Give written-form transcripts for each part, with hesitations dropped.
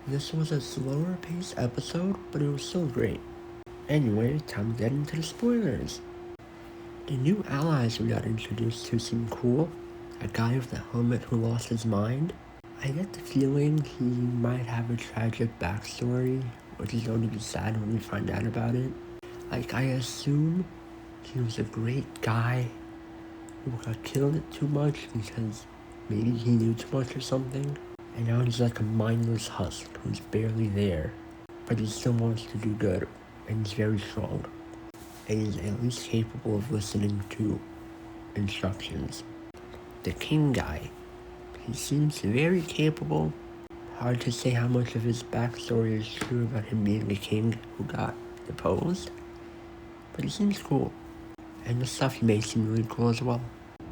This was a slower paced episode, but it was still great. Anyway, time to get into the spoilers. The new allies we got introduced to seem cool. A guy with a helmet who lost his mind. I get the feeling he might have a tragic backstory, which is going to be sad when we find out about it. Like, I assume he was a great guy who got killed too much because maybe he knew too much or something. And now he's like a mindless husk who's barely there, but he still wants to do good, and he's very strong. And he's at least capable of listening to instructions. The king guy, he seems very capable. Hard to say how much of his backstory is true about him being a king who got deposed, but he seems cool. And the stuff he makes seems really cool as well.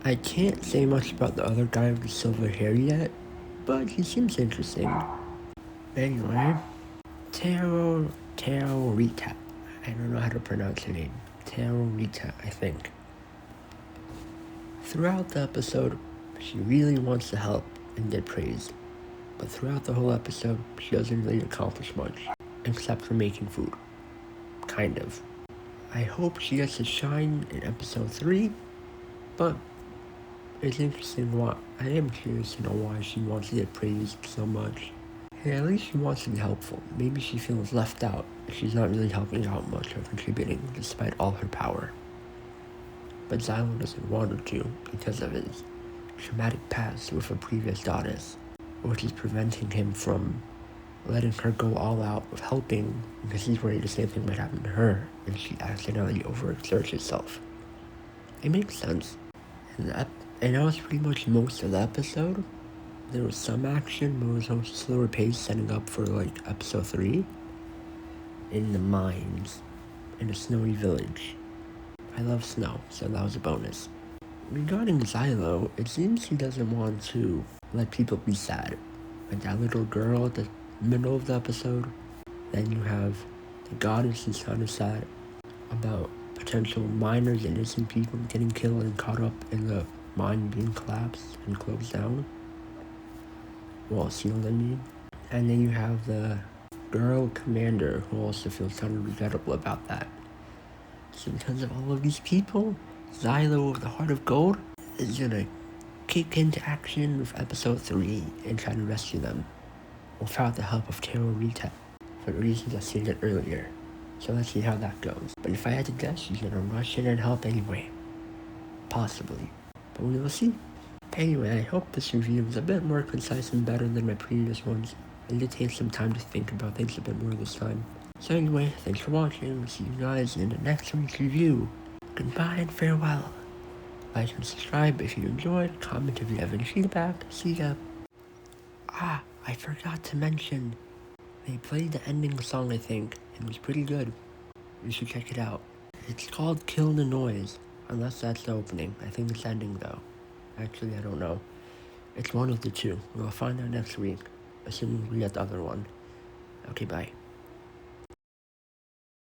I can't say much about the other guy with the silver hair yet, but he seems interesting. Anyway, Taro Rita. I don't know how to pronounce her name. Taro Rita, I think. Throughout the episode, she really wants to help and get praised. But throughout the whole episode, she doesn't really accomplish much, except for making food. Kind of. I hope she gets to shine in episode 3, but it's interesting why. I am curious to know why she wants to get praised so much. And at least she wants to be helpful. Maybe she feels left out. She's not really helping out much or contributing despite all her power. But Xylo doesn't want her to because of his traumatic past with a previous goddess, which is preventing him from letting her go all out with helping because he's worried the same thing might happen to her and she accidentally overexerts herself. It makes sense. And that was pretty much most of the episode. There was some action, but it was also slower pace, setting up for like episode 3 in the mines in a snowy village. I love snow, so that was a bonus. Regarding Xylo, it seems he doesn't want to let people be sad. Like that little girl at the middle of the episode. Then you have the goddess who's kind of sad about potential miners and innocent people getting killed and caught up in the mine being collapsed and closed down. Well, sealed, I mean. And then you have the girl commander who also feels kind of regrettable about that. So because of all of these people, Xylo of the Heart of Gold is gonna kick into action with episode 3 and try to rescue them without the help of Taro Rita for the reasons I stated earlier. So let's see how that goes. But if I had to guess, she's gonna rush in and help anyway. Possibly. But we will see. Anyway, I hope this review is a bit more concise and better than my previous ones. I did take some time to think about things a bit more this time. So anyway, thanks for watching. See you guys in the next week's review. Goodbye and farewell. Like and subscribe if you enjoyed. Comment if you have any feedback. See ya. I forgot to mention. They played the ending song, I think. It was pretty good. You should check it out. It's called Kill the Noise. Unless that's the opening. I think it's ending though. Actually, I don't know. It's one of the two. We'll find out next week. Assuming we get the other one. Okay, bye.